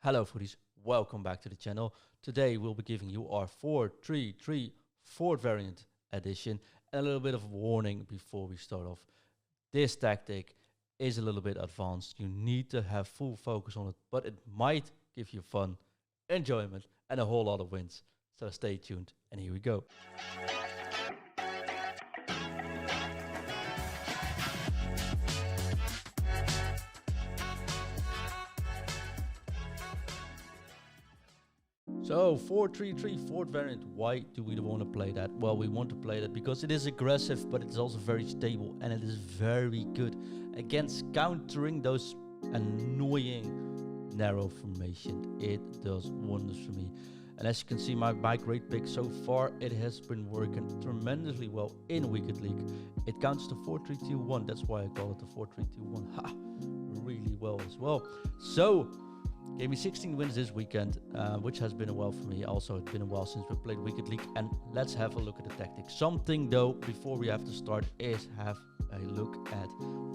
Hello Futties, welcome back to the channel. Today we'll be giving you our 4-3-3 Fort variant edition and a little bit of a warning before we start off. This tactic is a little bit advanced. You need to have full focus on it, but it might give you fun, enjoyment and a whole lot of wins. So stay tuned and here we go. So 4-3-3 Fort variant, why do we want to play that? Well, we want to play that because it is aggressive, but it's also very stable and it is very good against countering those annoying narrow formation. It does wonders for me. And as you can see, my great pick so far, it has been working tremendously well in Wicked League. It counts to 4-3-2-1, that's why I call it the 4-3-2-1. Ha! Really well as well. So gave me 16 wins this weekend, which has been a while for me. Also, it's been a while since we played Wicked League. And let's have a look at the tactics. Something though, before we have to start, is have a look at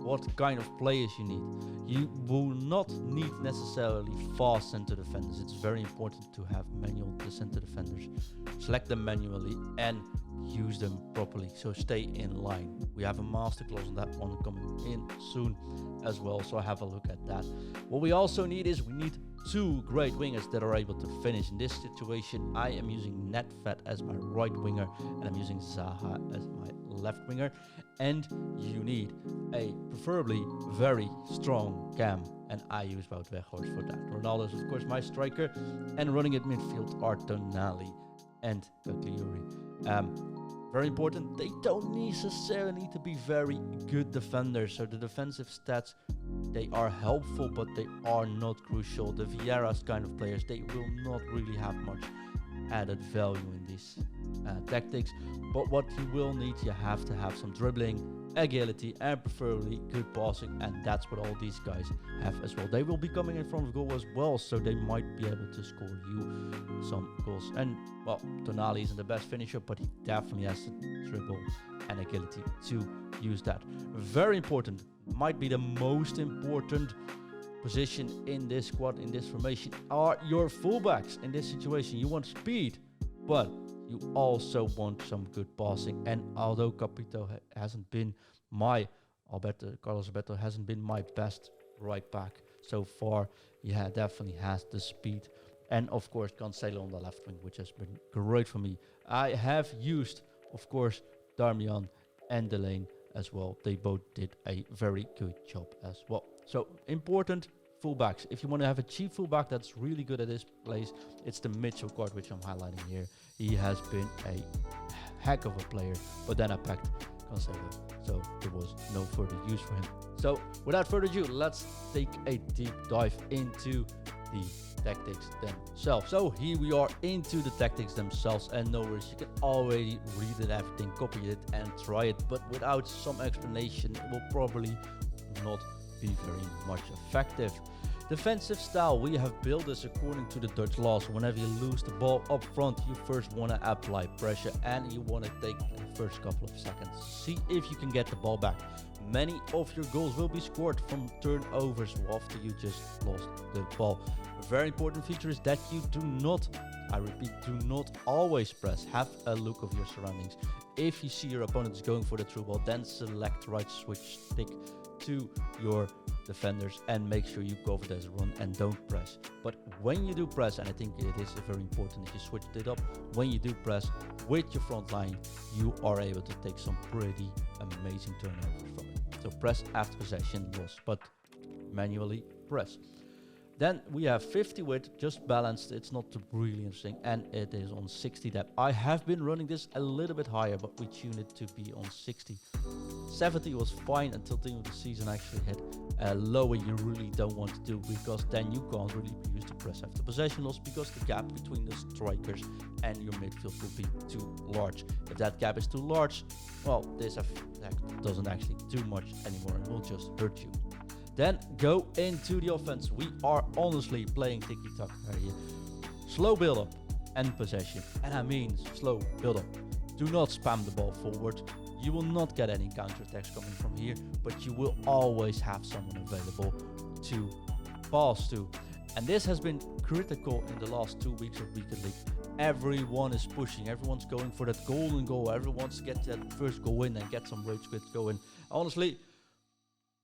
what kind of players you need. You will not need necessarily fast center defenders. It's very important to have manual center defenders. Select them manually and use them properly, so stay in line. We have a masterclass on that one coming in soon as well, so have a look at that. What we also need is we need two great wingers that are able to finish. In this situation, I am using Netfed as my right winger and I'm using Zaha as my left winger. And you need a preferably very strong cam, and I use Wout Weghorst for that. Ronaldo is of course my striker, and running at midfield are Tonali and Cagliari. Very important, they don't necessarily need to be very good defenders. So the defensive stats, they are helpful, but they are not crucial. The Vieira's kind of players, they will not really have much added value in these tactics. But what you will need, you have to have some dribbling, agility and preferably good passing, and that's what all these guys have as well. They will be coming in front of goal as well, so they might be able to score you some goals. And well, Tonali isn't the best finisher, but he definitely has the dribble and agility to use that. Very important, might be the most important position in this squad, in this formation, are your fullbacks. In this situation you want speed, but you also want some good passing. And although Carlos Alberto hasn't been my best right back so far, yeah, definitely has the speed. And of course Cancelo on the left wing, which has been great for me. I have used, of course, Darmian and Delaney as well. They both did a very good job as well. So important fullbacks. If you want to have a cheap fullback that's really good at this place, it's the Mitchell card, which I'm highlighting here. He has been a heck of a player, but then I packed Cancelo, so there was no further use for him. So without further ado, let's take a deep dive into the tactics themselves. So here we are into the tactics themselves, and no worries, you can already read it, everything, copy it and try it, but without some explanation it will probably not be very much effective. Defensive style, we have built this according to the Dutch laws. Whenever you lose the ball up front, you first want to apply pressure and you want to take the first couple of seconds. See if you can get the ball back. Many of your goals will be scored from turnovers after you just lost the ball. A very important feature is that you do not, I repeat, do not always press. Have a look of your surroundings. If you see your opponent is going for the through ball, then select right switch stick to your defenders and make sure you go for this run and don't press. But when you do press, and I think it is very important if you switch it up, when you do press with your front line, you are able to take some pretty amazing turnovers from it. So press after possession loss, but manually press. Then we have 50 width, just balanced. It's not really interesting, and it is on 60 depth. I have been running this a little bit higher, but we tuned it to be on 60. 70 was fine until the end of the season actually hit. Lower you really don't want to do, because then you can't really use the press after possession loss, because the gap between the strikers and your midfield will be too large. If that gap is too large, well, this effect doesn't actually do much anymore and will just hurt you. Then go into the offense. We are honestly playing tiki-taka here. Slow build-up and possession. And I mean slow build-up. Do not spam the ball forward. You will not get any counter-attacks coming from here, but you will always have someone available to pass to. And this has been critical in the last 2 weeks of Weekend League. Everyone is pushing, everyone's going for that golden goal, everyone wants to get that first goal in and get some rage quit going. Honestly,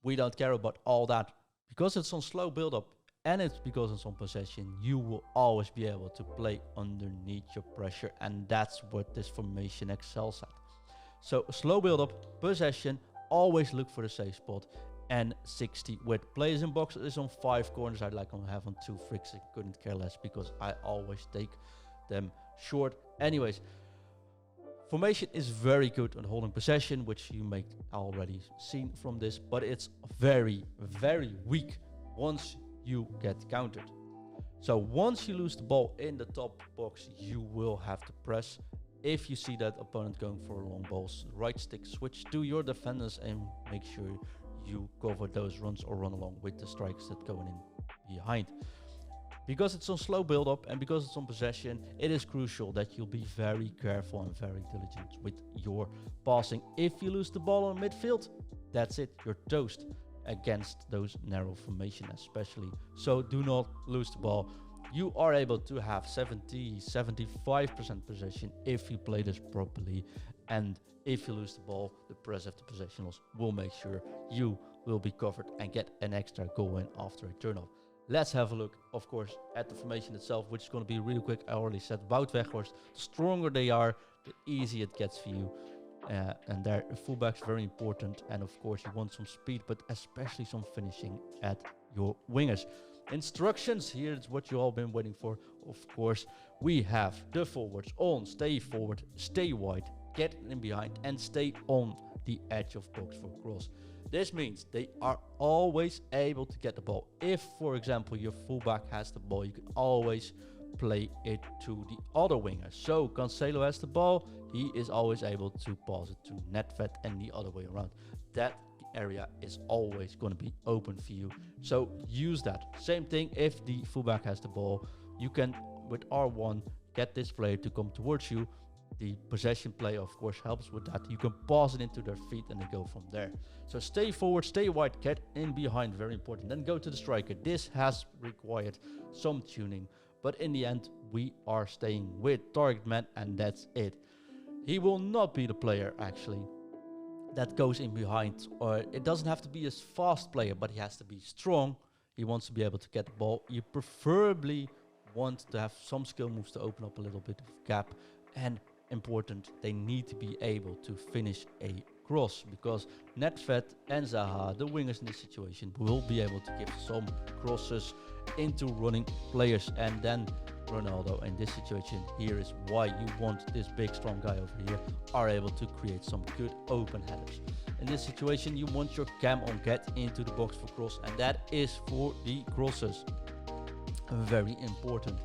we don't care about all that. Because it's on slow build-up and it's because it's on possession, you will always be able to play underneath your pressure, and that's what this formation excels at. So slow build-up, possession, always look for the safe spot, and 60 with players in box is on 5 corners. I'd like to have on 2 freaks. I couldn't care less because I always take them short. Anyways, formation is very good on holding possession, which you may already seen from this, but it's very, very weak once you get countered. So once you lose the ball in the top box, you will have to press. If you see that opponent going for long balls, right stick switch to your defenders and make sure you cover those runs or run along with the strikes that going in behind. Because it's on slow build-up and because it's on possession, it is crucial that you'll be very careful and very diligent with your passing. If you lose the ball on midfield, that's it, you're toast against those narrow formation especially. So do not lose the ball. You are able to have 70-75% possession if you play this properly, and if you lose the ball, the press of the possession loss will make sure you will be covered and get an extra goal in after a turnover. Let's have a look, of course, at the formation itself, which is going to be really quick. I already said about Weghorst. The stronger they are, the easier it gets for you. And their fullbacks very important. And of course, you want some speed, but especially some finishing at your wingers. Instructions, here's what you all been waiting for. Of course, we have the forwards on, stay forward, stay wide, get in behind, and stay on the edge of box for cross. This means they are always able to get the ball. If, for example, your fullback has the ball, you can always play it to the other winger. So Cancelo has the ball, he is always able to pass it to Nedved and the other way around. That area is always going to be open for you. So use that. Same thing if the fullback has the ball, you can with R1 get this player to come towards you. The possession play, of course, helps with that. You can pass it into their feet and they go from there. So stay forward, stay wide, get in behind, very important. Then go to the striker. This has required some tuning, but in the end, we are staying with target man, and that's it. He will not be the player, actually, that goes in behind, or it doesn't have to be a fast player, but he has to be strong. He wants to be able to get the ball. You preferably want to have some skill moves to open up a little bit of gap, and important, they need to be able to finish a cross, because Nedved and Zaha, the wingers in this situation, will be able to give some crosses into running players. And then Ronaldo in this situation, here is why you want this big strong guy over here, are able to create some good open headers. In this situation, you want your cam on get into the box for cross, and that is for the crosses. Very important.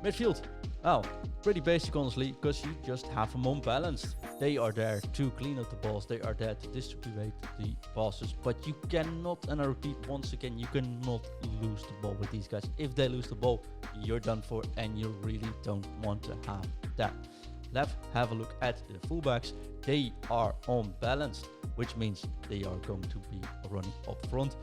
Midfield. Oh, pretty basic, honestly, because you just have them unbalanced. They are there to clean up the balls, they are there to distribute the passes, but you cannot, and I repeat once again, you cannot lose the ball with these guys. If they lose the ball, you're done for, and you really don't want to have that. Let's have a look at the fullbacks. They are unbalanced, which means they are going to be running up front,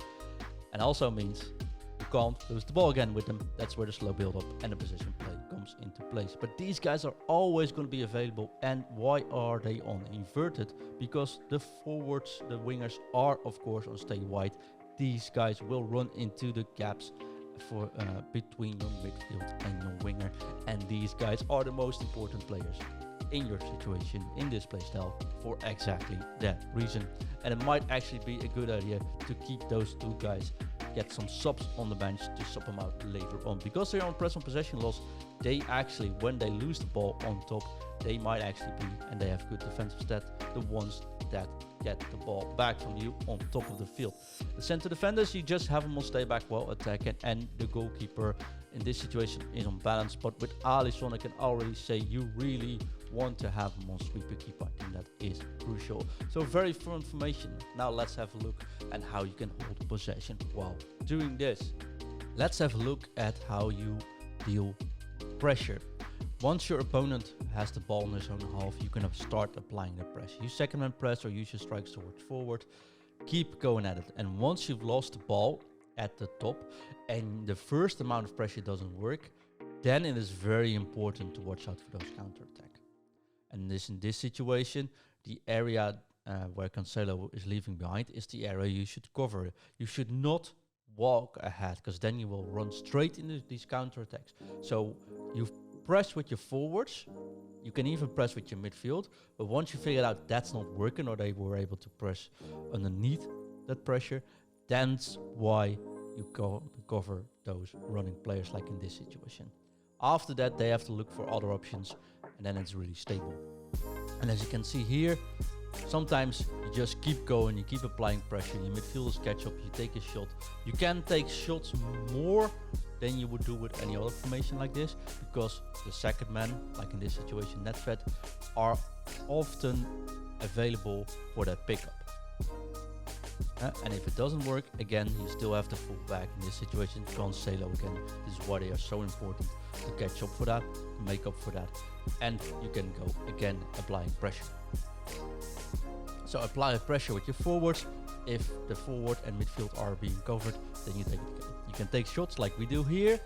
and also means you can't lose the ball again with them. That's where the slow build-up and the position play comes into place. But these guys are always going to be available. And why are they on inverted? Because the forwards, the wingers, are of course on stay wide. These guys will run into the gaps for between your midfield and your winger. And these guys are the most important players in your situation, in this playstyle, for exactly that reason. And it might actually be a good idea to keep those two guys, get some subs on the bench to sub them out later on, because they're on press on possession loss. They actually, when they lose the ball on top, they might actually be, and they have good defensive stat, the ones that get the ball back from you on top of the field. The center defenders, you just have them on stay back while attacking, and the goalkeeper in this situation is on balance. But with Alisson, I can already say you really want to have him on sweeper keeper. I think that is crucial. So very fun information. Now let's have a look at how you can hold possession while doing this. Let's have a look at how you deal pressure. Once your opponent has the ball in his own half, you can start applying the pressure. Use second man press or use your strikes towards forward. Keep going at it. And once you've lost the ball at the top, and the first amount of pressure doesn't work, then it is very important to watch out for those counterattack. And in this situation, the area where Cancelo is leaving behind is the area you should cover. You should not walk ahead, because then you will run straight into these counterattacks. So you press with your forwards. You can even press with your midfield, but once you figure out that's not working, or they were able to press underneath that pressure, that's why you cover those running players, like in this situation. After that, they have to look for other options, and then it's really stable. And as you can see here, sometimes you just keep going, you keep applying pressure, your midfielders catch up, you take a shot. You can take shots more than you would do with any other formation like this, because the second man, like in this situation, Netfed, are often available for that pickup. And if it doesn't work, again, you still have the fullback. In this situation, Cancelo again. This is why they are so important, to catch up for that, to make up for that. And you can go again applying pressure. So apply pressure with your forwards. If the forward and midfield are being covered, then you take it again. You can take shots like we do here.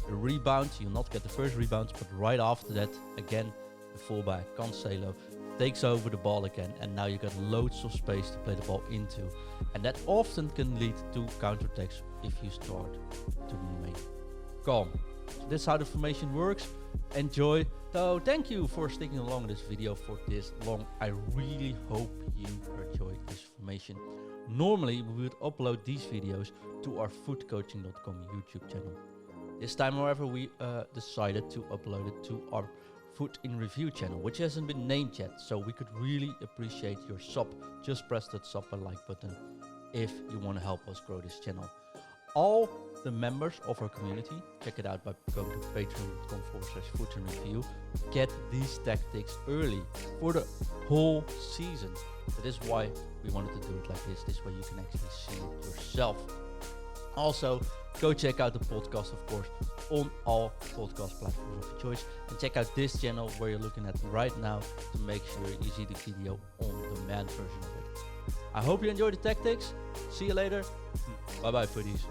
The rebound, you'll not get the first rebounds, but right after that, again, the fullback, Cancelo, takes over the ball again, and now you got loads of space to play the ball into. And that often can lead to counterattacks if you start to remain calm. So that's how the formation works. Enjoy. So thank you for sticking along this video for this long. I really hope you enjoyed this formation. Normally we would upload these videos to our FUTcoaching.com YouTube channel. This time, however, we decided to upload it to our Foot in Review channel, which hasn't been named yet, so we could really appreciate your sub. Just press that sub and like button if you want to help us grow this channel. All the members of our community, check it out by going to patreon.com/footinreview, get these tactics early for the whole season. That is why we wanted to do it like this. This way you can actually see it yourself. Also, go check out the podcast, of course, on all podcast platforms of your choice. And check out this channel where you're looking at right now to make sure you see the video on demand version of it. I hope you enjoyed the tactics. See you later. Bye bye, Futties.